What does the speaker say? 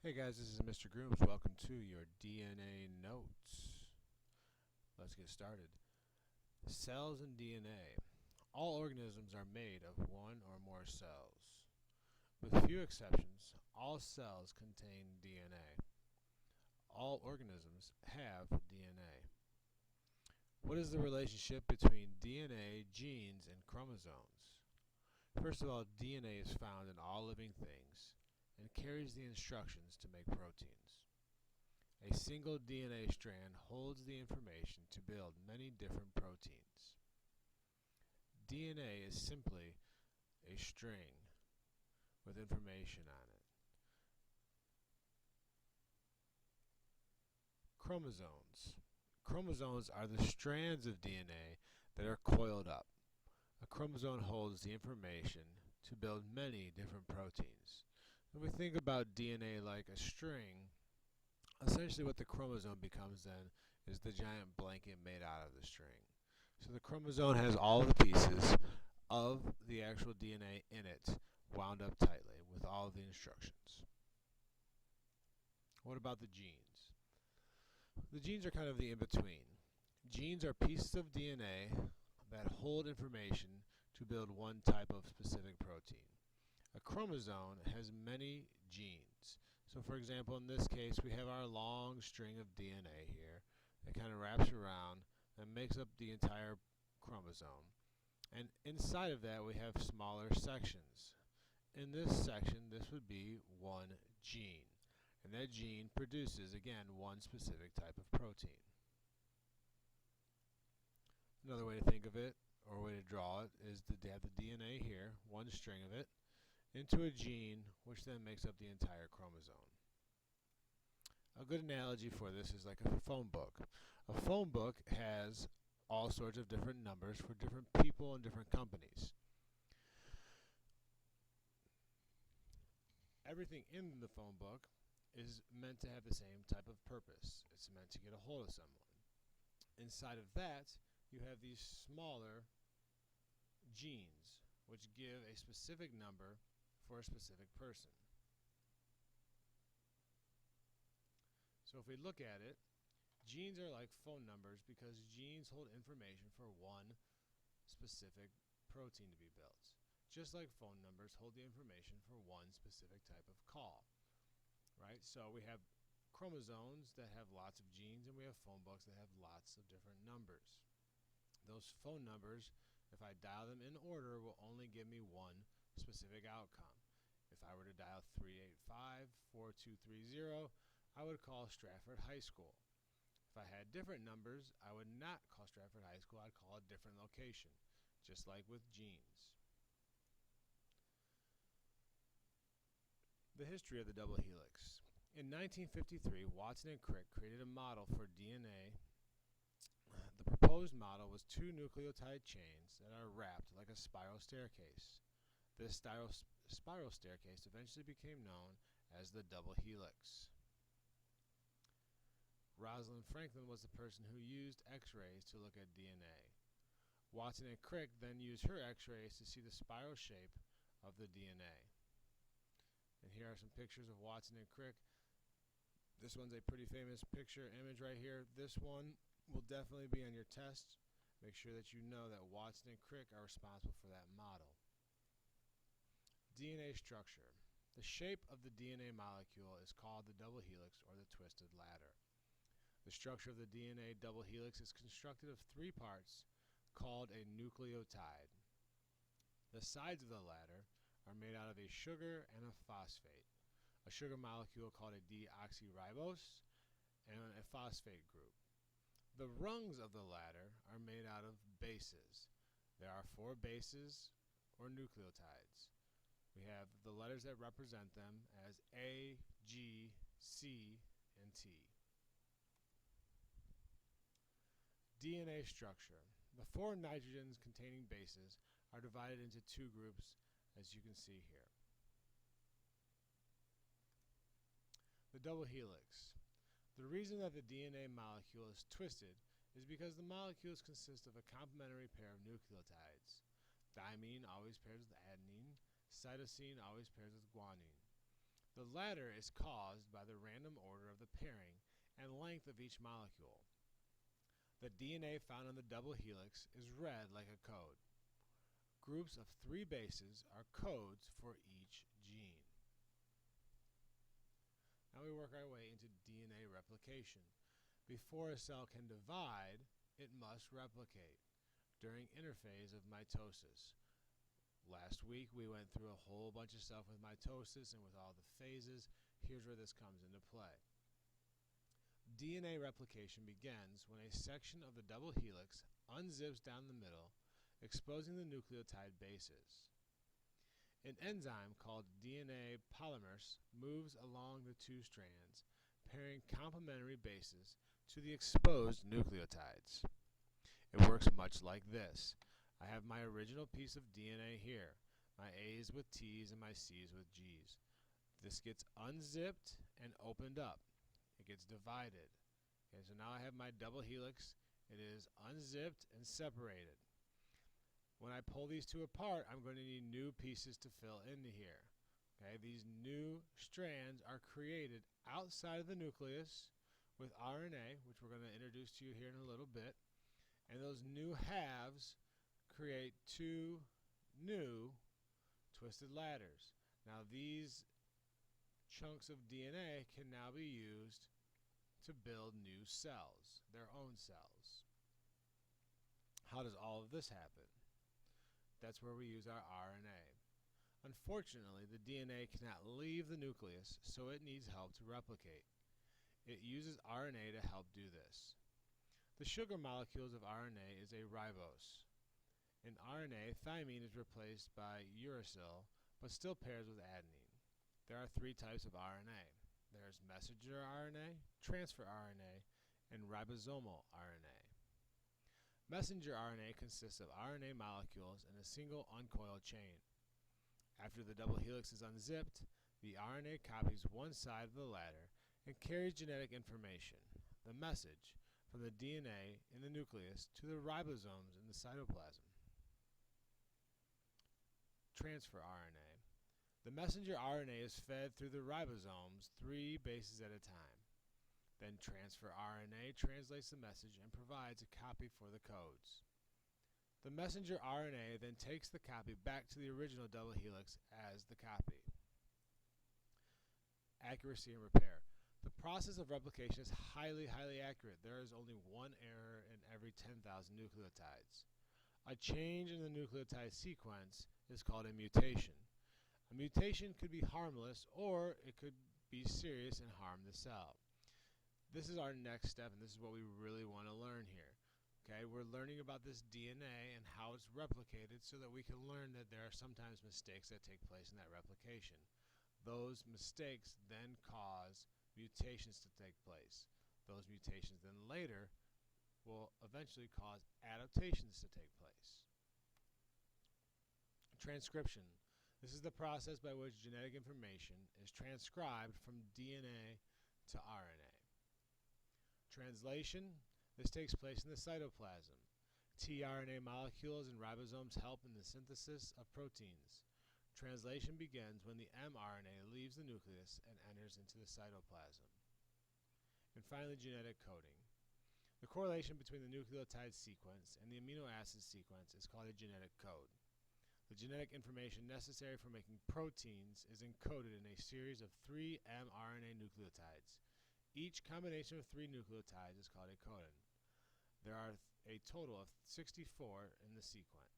Hey guys, this is Mr. Grooms. Welcome to your DNA Notes. Let's get started. Cells and DNA. All organisms are made of one or more cells. With few exceptions, all cells contain DNA. All organisms have DNA. What is the relationship between DNA, genes, and chromosomes? First of all, DNA is found in all living things and carries the instructions to make proteins. A single DNA strand holds the information to build many different proteins. DNA is simply a string with information on it. Chromosomes. Chromosomes are the strands of DNA that are coiled up. A chromosome holds the information to build many different proteins. When we think about DNA like a string, essentially what the chromosome becomes then is the giant blanket made out of the string. So the chromosome has all the pieces of the actual DNA in it wound up tightly with all of the instructions. What about the genes? The genes are kind of the in-between. Genes are pieces of DNA that hold information to build one type of specific protein. A chromosome has many genes. So for example, in this case, we have our long string of DNA here that kind of wraps around and makes up the entire chromosome. And inside of that, we have smaller sections. In this section, this would be one gene. And that gene produces, again, one specific type of protein. Another way to think of it, or a way to draw it, is to have the DNA here, one string of it, into a gene, which then makes up the entire chromosome. A good analogy for this is like a phone book. A phone book has all sorts of different numbers for different people and different companies. Everything in the phone book is meant to have the same type of purpose. It's meant to get a hold of someone. Inside of that, you have these smaller genes, which give a specific number for a specific person. So if we look at it, genes are like phone numbers because genes hold information for one specific protein to be built. Just like phone numbers hold the information for one specific type of call. Right? So we have chromosomes that have lots of genes, and we have phone books that have lots of different numbers. Those phone numbers, if I dial them in order, will only give me one specific outcome. If I were to dial 385-4230, I would call Stratford High School. If I had different numbers, I would not call Stratford High School, I'd call a different location, just like with genes. The history of the double helix. In 1953, Watson and Crick created a model for DNA. The proposed model was two nucleotide chains that are wrapped like a spiral staircase. This spiral staircase eventually became known as the double helix. Rosalind Franklin was the person who used X-rays to look at DNA. Watson and Crick then used her X-rays to see the spiral shape of the DNA. And here are some pictures of Watson and Crick. This one's a pretty famous picture image right here. This one will definitely be on your test. Make sure that you know that Watson and Crick are responsible for that model. DNA structure. The shape of the DNA molecule is called the double helix or the twisted ladder. The structure of the DNA double helix is constructed of three parts called a nucleotide. The sides of the ladder are made out of a sugar and a phosphate, a sugar molecule called a deoxyribose, and a phosphate group. The rungs of the ladder are made out of bases. There are 4 bases or nucleotides. We have the letters that represent them as A, G, C, and T. DNA structure. The 4 nitrogens containing bases are divided into 2 groups, as you can see here. The double helix. The reason that the DNA molecule is twisted is because the molecules consist of a complementary pair of nucleotides. Thymine always pairs with adenine, cytosine always pairs with guanine. The latter is caused by the random order of the pairing and length of each molecule. The DNA found on the double helix is read like a code. Groups of 3 bases are codes for each gene. Now we work our way into DNA replication. Before a cell can divide, it must replicate during interphase of mitosis. Last week we went through a whole bunch of stuff with mitosis and with all the phases. Here's where this comes into play. DNA replication begins when a section of the double helix unzips down the middle, exposing the nucleotide bases. An enzyme called DNA polymerase moves along the 2 strands, pairing complementary bases to the exposed nucleotides. It works much like this. I have my original piece of DNA here, my A's with T's and my C's with G's. This gets unzipped and opened up. It gets divided. Okay, so now I have my double helix. It is unzipped and separated. When I pull these 2 apart, I'm going to need new pieces to fill into here. Okay, these new strands are created outside of the nucleus with RNA, which we're going to introduce to you here in a little bit. And those new halves create 2 new twisted ladders. Now these chunks of DNA can now be used to build new cells, their own cells. How does all of this happen? That's where we use our RNA. Unfortunately, the DNA cannot leave the nucleus, so it needs help to replicate. It uses RNA to help do this. The sugar molecules of RNA is a ribose. In RNA, thymine is replaced by uracil, but still pairs with adenine. There are 3 types of RNA. There's messenger RNA, transfer RNA, and ribosomal RNA. Messenger RNA consists of RNA molecules in a single uncoiled chain. After the double helix is unzipped, the RNA copies one side of the ladder and carries genetic information, the message, from the DNA in the nucleus to the ribosomes in the cytoplasm. Transfer RNA. The messenger RNA is fed through the ribosomes 3 bases at a time. Then transfer RNA translates the message and provides a copy for the codes. The messenger RNA then takes the copy back to the original double helix as the copy. Accuracy and repair. The process of replication is highly accurate. There is only 1 error in every 10,000 nucleotides. A change in the nucleotide sequence is called a mutation. A mutation could be harmless or it could be serious and harm the cell. This is our next step, and this is what we really want to learn here. Okay, we're learning about this DNA and how it's replicated so that we can learn that there are sometimes mistakes that take place in that replication. Those mistakes then cause mutations to take place. Those mutations then later will eventually cause adaptations to take place. Transcription. This is the process by which genetic information is transcribed from DNA to RNA. Translation. This takes place in the cytoplasm. tRNA molecules and ribosomes help in the synthesis of proteins. Translation begins when the mRNA leaves the nucleus and enters into the cytoplasm. And finally, genetic coding. The correlation between the nucleotide sequence and the amino acid sequence is called a genetic code. The genetic information necessary for making proteins is encoded in a series of 3 mRNA nucleotides. Each combination of 3 nucleotides is called a codon. There are a total of 64 in the sequence.